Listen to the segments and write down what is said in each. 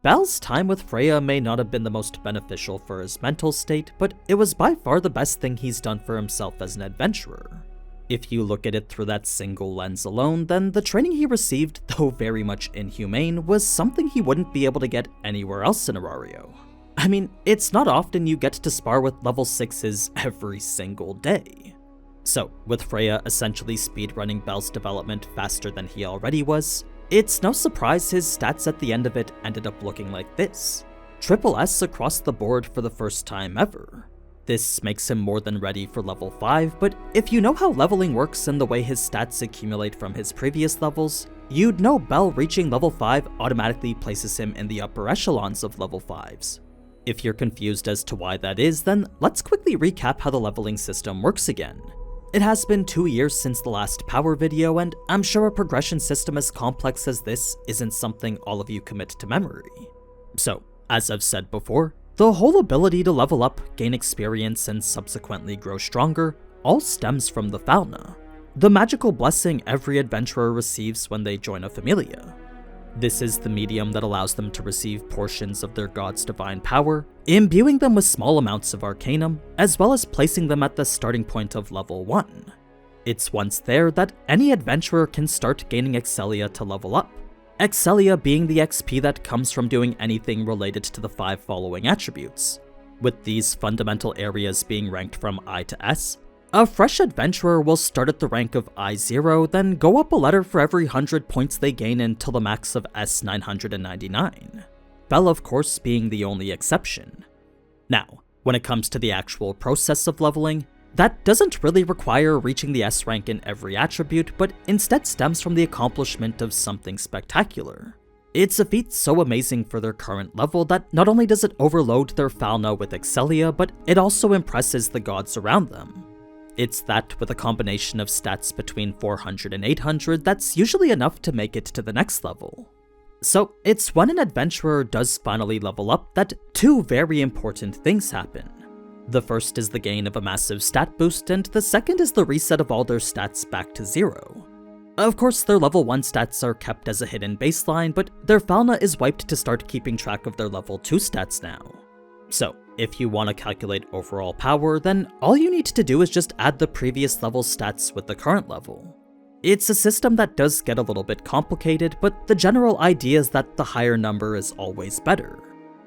Bel's time with Freya may not have been the most beneficial for his mental state, but it was by far the best thing he's done for himself as an adventurer. If you look at it through that single lens alone, then the training he received, though very much inhumane, was something he wouldn't be able to get anywhere else in Aurario. I mean, it's not often you get to spar with level 6s every single day. So, with Freya essentially speedrunning Bel's development faster than he already was, it's no surprise his stats at the end of it ended up looking like this. Triple S across the board for the first time ever. This makes him more than ready for level 5, but if you know how leveling works and the way his stats accumulate from his previous levels, you'd know Bel reaching level 5 automatically places him in the upper echelons of level 5s. If you're confused as to why that is, then let's quickly recap how the leveling system works again. It has been 2 years since the last power video, and I'm sure a progression system as complex as this isn't something all of you commit to memory. So, as I've said before, the whole ability to level up, gain experience, and subsequently grow stronger all stems from the Falna, the magical blessing every adventurer receives when they join a familia. This is the medium that allows them to receive portions of their god's divine power, imbuing them with small amounts of arcanum, as well as placing them at the starting point of level 1. It's once there that any adventurer can start gaining Excelia to level up, Excelia being the XP that comes from doing anything related to the 5 following attributes, with these fundamental areas being ranked from I to S. A fresh adventurer will start at the rank of I0, then go up a letter for every 100 points they gain until the max of S999. Bel, of course, being the only exception. Now, when it comes to the actual process of leveling, that doesn't really require reaching the S rank in every attribute, but instead stems from the accomplishment of something spectacular. It's a feat so amazing for their current level that not only does it overload their Falna with Excelia, but it also impresses the gods around them. It's that with a combination of stats between 400 and 800 that's usually enough to make it to the next level. So it's when an adventurer does finally level up that 2 very important things happen. The first is the gain of a massive stat boost, and the second is the reset of all their stats back to 0. Of course, their level 1 stats are kept as a hidden baseline, but their Falna is wiped to start keeping track of their level 2 stats now. So, if you want to calculate overall power, then all you need to do is just add the previous level's stats with the current level. It's a system that does get a little bit complicated, but the general idea is that the higher number is always better.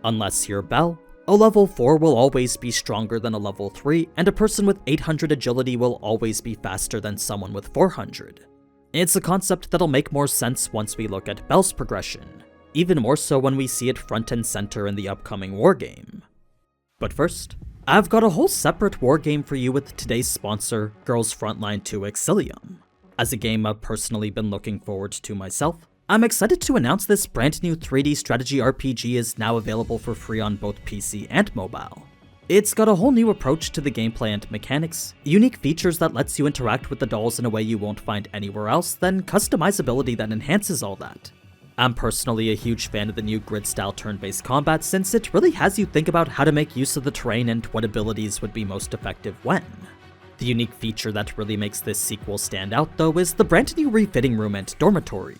Unless you're Bel, a level 4 will always be stronger than a level 3, and a person with 800 agility will always be faster than someone with 400. It's a concept that'll make more sense once we look at Bel's progression, even more so when we see it front and center in the upcoming wargame. But first, I've got a whole separate wargame for you with today's sponsor, Girls Frontline 2 Exilium. As a game I've personally been looking forward to myself, I'm excited to announce this brand new 3D strategy RPG is now available for free on both PC and mobile. It's got a whole new approach to the gameplay and mechanics, unique features that lets you interact with the dolls in a way you won't find anywhere else, then customizability that enhances all that. I'm personally a huge fan of the new grid-style turn-based combat since it really has you think about how to make use of the terrain and what abilities would be most effective when. The unique feature that really makes this sequel stand out though is the brand new refitting room and dormitory.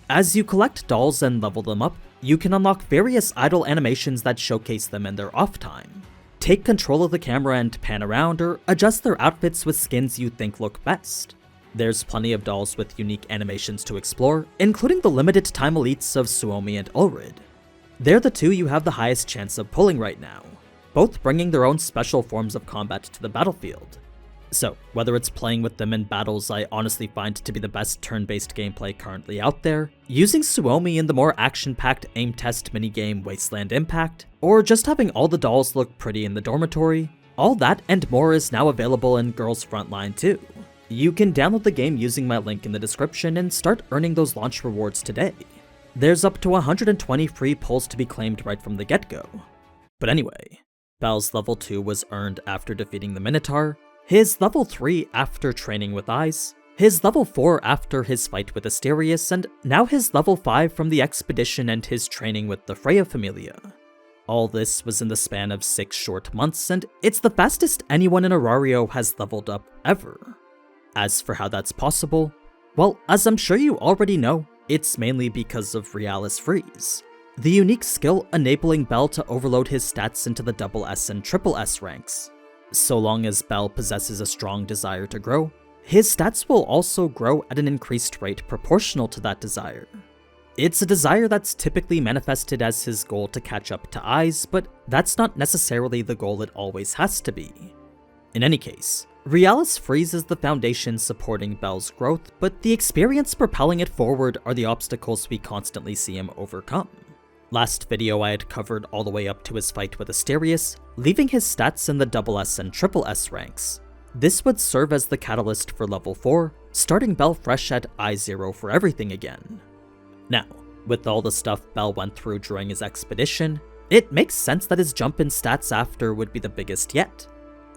As you collect dolls and level them up, you can unlock various idle animations that showcase them in their off time. Take control of the camera and pan around, or adjust their outfits with skins you think look best. There's plenty of dolls with unique animations to explore, including the limited time elites of Suomi and Ulrid. They're the 2 you have the highest chance of pulling right now, both bringing their own special forms of combat to the battlefield. So, whether it's playing with them in battles I honestly find to be the best turn-based gameplay currently out there, using Suomi in the more action-packed aim test minigame Wasteland Impact, or just having all the dolls look pretty in the dormitory, all that and more is now available in Girls Frontline 2. You can download the game using my link in the description and start earning those launch rewards today. There's up to 120 free pulls to be claimed right from the get-go. But anyway, Bel's level 2 was earned after defeating the Minotaur, his level 3 after training with Eyes, his level 4 after his fight with Asterius, and now his level 5 from the expedition and his training with the Freya Familia. All this was in the span of 6 short months, and it's the fastest anyone in Aurario has leveled up ever. As for how that's possible, well, as I'm sure you already know, it's mainly because of Realis Freeze. the unique skill enabling Bell to overload his stats into the SS and SS ranks. So long as Bell possesses a strong desire to grow, his stats will also grow at an increased rate proportional to that desire. It's a desire that's typically manifested as his goal to catch up to Eyes, but that's not necessarily the goal it always has to be. In any case, Realis Freeze is the foundation supporting Bell's growth, but the experience propelling it forward are the obstacles we constantly see him overcome. Last video I had covered all the way up to his fight with Asterius, leaving his stats in the SS and SS ranks. This would serve as the catalyst for level 4, starting Bell fresh at I0 for everything again. Now, with all the stuff Bell went through during his expedition, it makes sense that his jump in stats after would be the biggest yet.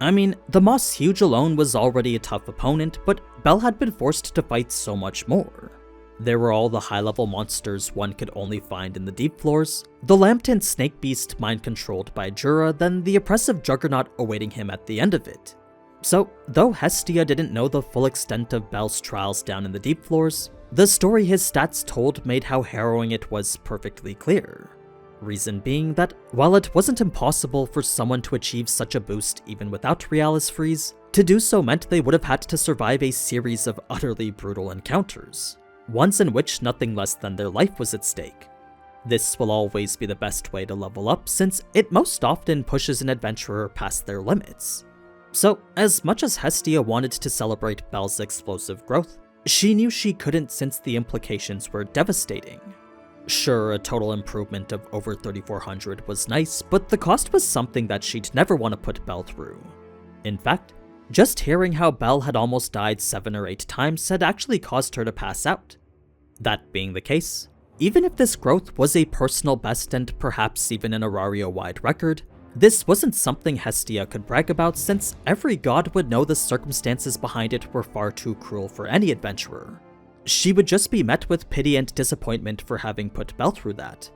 I mean, the Moss Huge alone was already a tough opponent, but Bell had been forced to fight so much more. There were all the high-level monsters one could only find in the deep floors, the Lambton Snake Beast mind-controlled by Jura, then the oppressive Juggernaut awaiting him at the end of it. So, though Hestia didn't know the full extent of Bell's trials down in the deep floors, the story his stats told made how harrowing it was perfectly clear. Reason being that, while it wasn't impossible for someone to achieve such a boost even without Realis Freeze, to do so meant they would have had to survive a series of utterly brutal encounters, ones in which nothing less than their life was at stake. This will always be the best way to level up, since it most often pushes an adventurer past their limits. So, as much as Hestia wanted to celebrate Bell's explosive growth, she knew she couldn't since the implications were devastating. Sure, a total improvement of over 3400 was nice, but the cost was something that she'd never want to put Bell through. In fact, just hearing how Bell had almost died 7 or 8 times had actually caused her to pass out. That being the case, even if this growth was a personal best and perhaps even an Aurario-wide record, this wasn't something Hestia could brag about, since every god would know the circumstances behind it were far too cruel for any adventurer. She would just be met with pity and disappointment for having put Bell through that.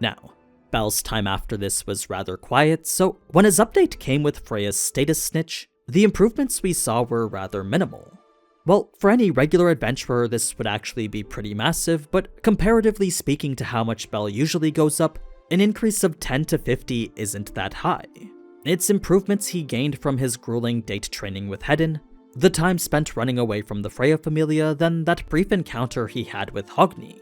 Now, Bell's time after this was rather quiet, so when his update came with Freya's status snitch, the improvements we saw were rather minimal. Well, for any regular adventurer this would actually be pretty massive, but comparatively speaking to how much Bell usually goes up, an increase of 10 to 50 isn't that high. It's improvements he gained from his grueling date training with Hedin, the time spent running away from the Freya Familia, then that brief encounter he had with Hogni.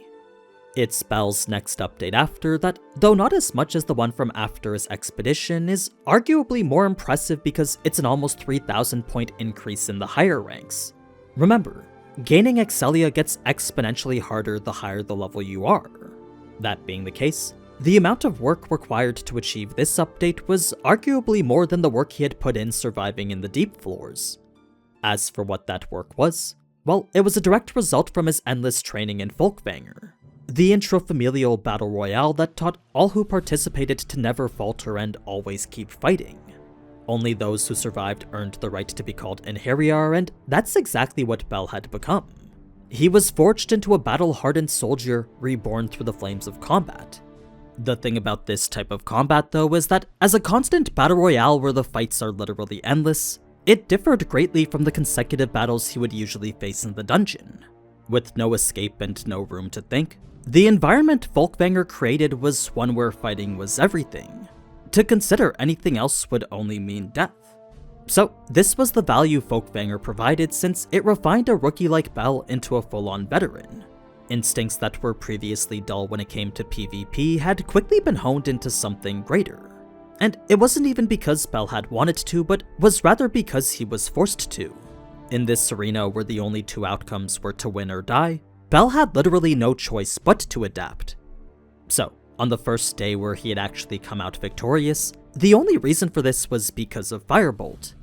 It's Bell's next update after that, though not as much as the one from after his expedition, is arguably more impressive because it's an almost 3000 point increase in the higher ranks. Remember, gaining Excelia gets exponentially harder the higher the level you are. That being the case, the amount of work required to achieve this update was arguably more than the work he had put in surviving in the deep floors. As for what that work was, well, it was a direct result from his endless training in Folkvanger, the intrafamilial battle royale that taught all who participated to never falter and always keep fighting. Only those who survived earned the right to be called Inheriar, and that's exactly what Bell had become. He was forged into a battle-hardened soldier, reborn through the flames of combat. The thing about this type of combat, though, is that as a constant battle royale where the fights are literally endless, it differed greatly from the consecutive battles he would usually face in the dungeon. With no escape and no room to think, the environment Folkvanger created was one where fighting was everything. To consider anything else would only mean death. So this was the value Folkvanger provided, since it refined a rookie like Bell into a full-on veteran. Instincts that were previously dull when it came to PvP had quickly been honed into something greater. And it wasn't even because Bell had wanted to, but was rather because he was forced to. In this arena where the only 2 outcomes were to win or die, Bell had literally no choice but to adapt. So, on the first day where he had actually come out victorious, the only reason for this was because of Firebolt.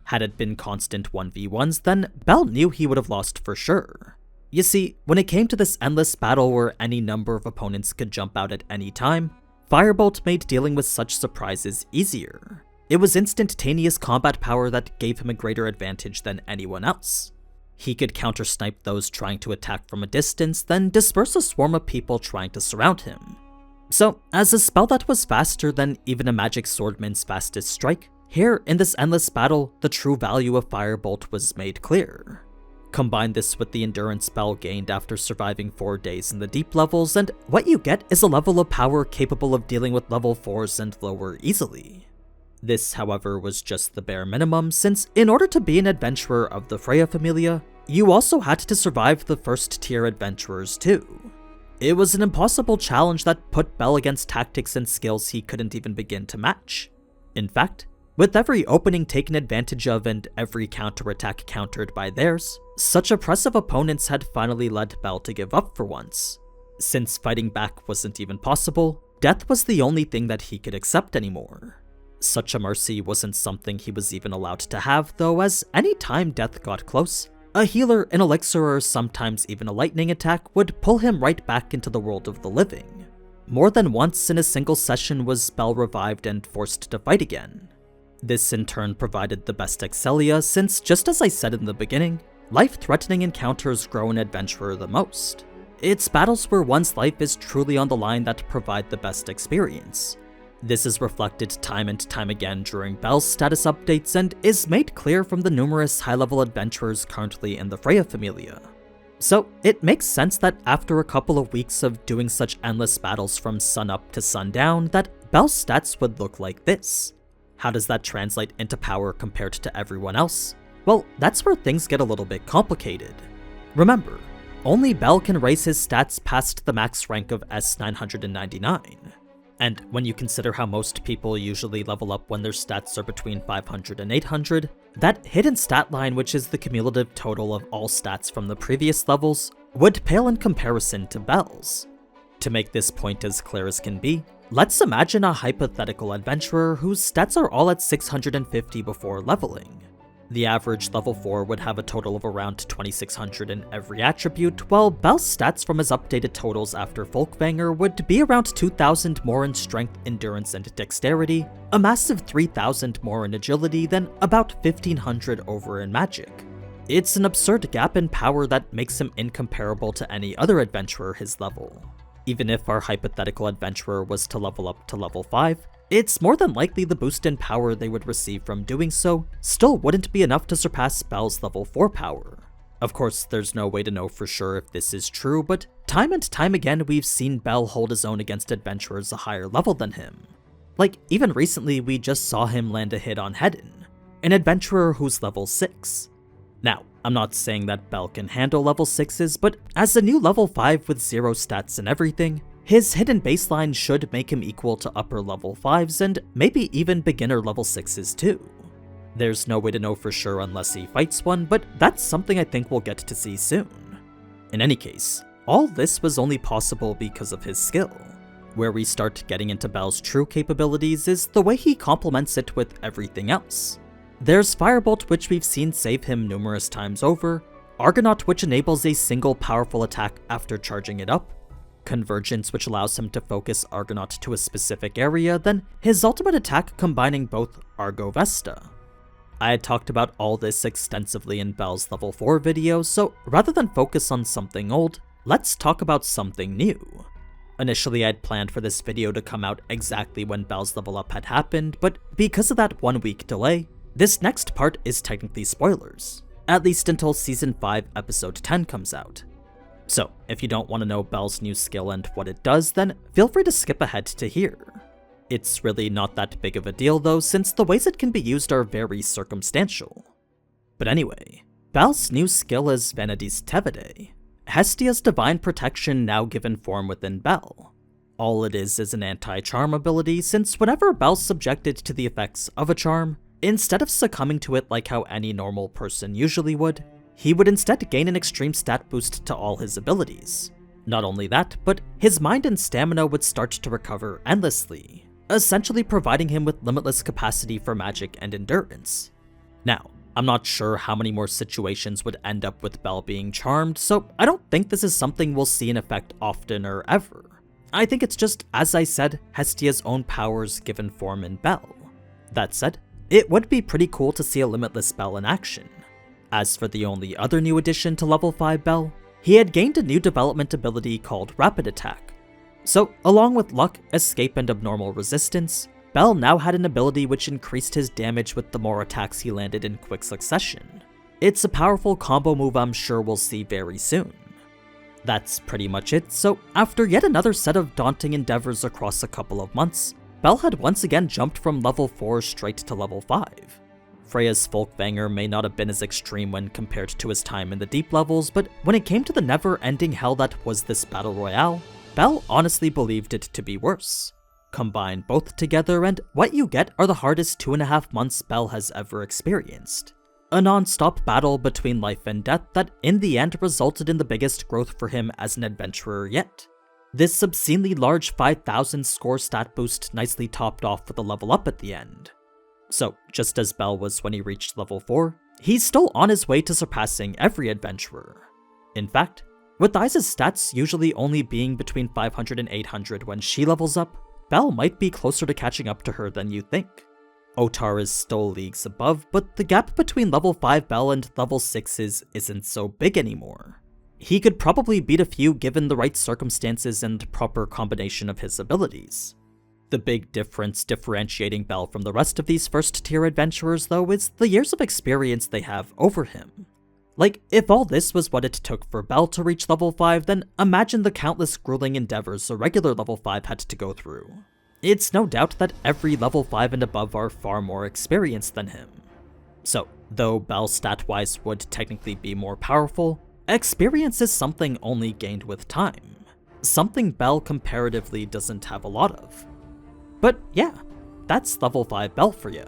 Had it been constant 1v1s, then Bell knew he would have lost for sure. You see, when it came to this endless battle where any number of opponents could jump out at any time, Firebolt made dealing with such surprises easier. It was instantaneous combat power that gave him a greater advantage than anyone else. He could counter-snipe those trying to attack from a distance, then disperse a swarm of people trying to surround him. So, as a spell that was faster than even a magic swordman's fastest strike, here in this endless battle, the true value of Firebolt was made clear. Combine this with the endurance Bell gained after surviving 4 days in the deep levels, and what you get is a level of power capable of dealing with level 4s and lower easily. This, however, was just the bare minimum, since in order to be an adventurer of the Freya familia, you also had to survive the first tier adventurers too. It was an impossible challenge that put Bell against tactics and skills he couldn't even begin to match. In fact, with every opening taken advantage of and every counterattack countered by theirs, such oppressive opponents had finally led Bell to give up for once. Since fighting back wasn't even possible, death was the only thing that he could accept anymore. Such a mercy wasn't something he was even allowed to have though, as any time death got close, a healer, an elixir, or sometimes even a lightning attack would pull him right back into the world of the living. More than once in a single session was Bell revived and forced to fight again. This in turn provided the best Exilium, since just as I said in the beginning, life-threatening encounters grow an adventurer the most. It's battles where one's life is truly on the line that provide the best experience. This is reflected time and time again during Bell's status updates and is made clear from the numerous high-level adventurers currently in the Freya familia. So it makes sense that after a couple of weeks of doing such endless battles from sunup to sundown, that Bell's stats would look like this. How does that translate into power compared to everyone else? Well, that's where things get a little bit complicated. Remember, only Bell can raise his stats past the max rank of S999. And when you consider how most people usually level up when their stats are between 500 and 800, that hidden stat line, which is the cumulative total of all stats from the previous levels, would pale in comparison to Bell's. To make this point as clear as can be, let's imagine a hypothetical adventurer whose stats are all at 650 before leveling. The average level 4 would have a total of around 2600 in every attribute, while Bell's stats from his updated totals after Folkvanger would be around 2000 more in strength, endurance, and dexterity, a massive 3000 more in agility, then about 1500 over in magic. It's an absurd gap in power that makes him incomparable to any other adventurer his level. Even if our hypothetical adventurer was to level up to level 5, it's more than likely the boost in power they would receive from doing so still wouldn't be enough to surpass Bell's level 4 power. Of course, there's no way to know for sure if this is true, but time and time again we've seen Bell hold his own against adventurers a higher level than him. Like, even recently we just saw him land a hit on Hedon, an adventurer who's level 6. Now, I'm not saying that Bell can handle level 6s, but as a new level 5 with 0 stats and everything, his hidden baseline should make him equal to upper level 5s and maybe even beginner level 6s too. There's no way to know for sure unless he fights one, but that's something I think we'll get to see soon. In any case, all this was only possible because of his skill. Where we start getting into Bell's true capabilities is the way he complements it with everything else. There's Firebolt, which we've seen save him numerous times over, Argonaut, which enables a single powerful attack after charging it up, Convergence, which allows him to focus Argonaut to a specific area, then his ultimate attack combining both Argo Vesta. I had talked about all this extensively in Bell's level 4 video, so rather than focus on something old, let's talk about something new. Initially I'd planned for this video to come out exactly when Bell's level up had happened, but because of that 1 week delay, this next part is technically spoilers, at least until Season 5 Episode 10 comes out. So, if you don't want to know Bell's new skill and what it does, then feel free to skip ahead to here. It's really not that big of a deal though, since the ways it can be used are very circumstantial. But anyway, Bell's new skill is Vanity's Tevide, Hestia's divine protection now given form within Bell. All it is an anti-charm ability, since whenever Bell's subjected to the effects of a charm, instead of succumbing to it like how any normal person usually would, he would instead gain an extreme stat boost to all his abilities. Not only that, but his mind and stamina would start to recover endlessly, essentially providing him with limitless capacity for magic and endurance. Now, I'm not sure how many more situations would end up with Bell being charmed, so I don't think this is something we'll see in effect often or ever. I think it's just, as I said, Hestia's own powers given form in Bell. That said, it would be pretty cool to see a limitless Bell in action. As for the only other new addition to level 5 Bell, he had gained a new development ability called Rapid Attack. So, along with luck, escape, and abnormal resistance, Bell now had an ability which increased his damage with the more attacks he landed in quick succession. It's a powerful combo move I'm sure we'll see very soon. That's pretty much it, so after yet another set of daunting endeavors across a couple of months, Belle had once again jumped from level 4 straight to level 5. Freya's Folkvanger may not have been as extreme when compared to his time in the deep levels, but when it came to the never-ending hell that was this battle royale, Belle honestly believed it to be worse. Combine both together and what you get are the hardest 2.5 months Belle has ever experienced. A non-stop battle between life and death that in the end resulted in the biggest growth for him as an adventurer yet. This obscenely large 5,000 score stat boost nicely topped off with a level up at the end. So, just as Belle was when he reached level 4, he's still on his way to surpassing every adventurer. In fact, with Aiza's stats usually only being between 500 and 800 when she levels up, Belle might be closer to catching up to her than you think. Otar is still leagues above, but the gap between level 5 Belle and level 6's isn't so big anymore. He could probably beat a few given the right circumstances and proper combination of his abilities. The big difference differentiating Belle from the rest of these first-tier adventurers, though, is the years of experience they have over him. Like, if all this was what it took for Belle to reach level 5, then imagine the countless grueling endeavors a regular level 5 had to go through. It's no doubt that every level 5 and above are far more experienced than him. So, though Belle stat-wise would technically be more powerful, experience is something only gained with time. Something Belle comparatively doesn't have a lot of. But yeah, that's level 5 Belle for you.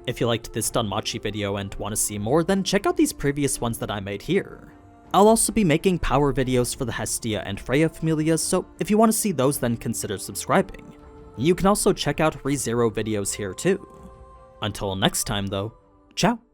If you liked this DanMachi video and want to see more, then check out these previous ones that I made here. I'll also be making power videos for the Hestia and Freya familias, so if you want to see those then consider subscribing. You can also check out ReZero videos here too. Until next time though, ciao!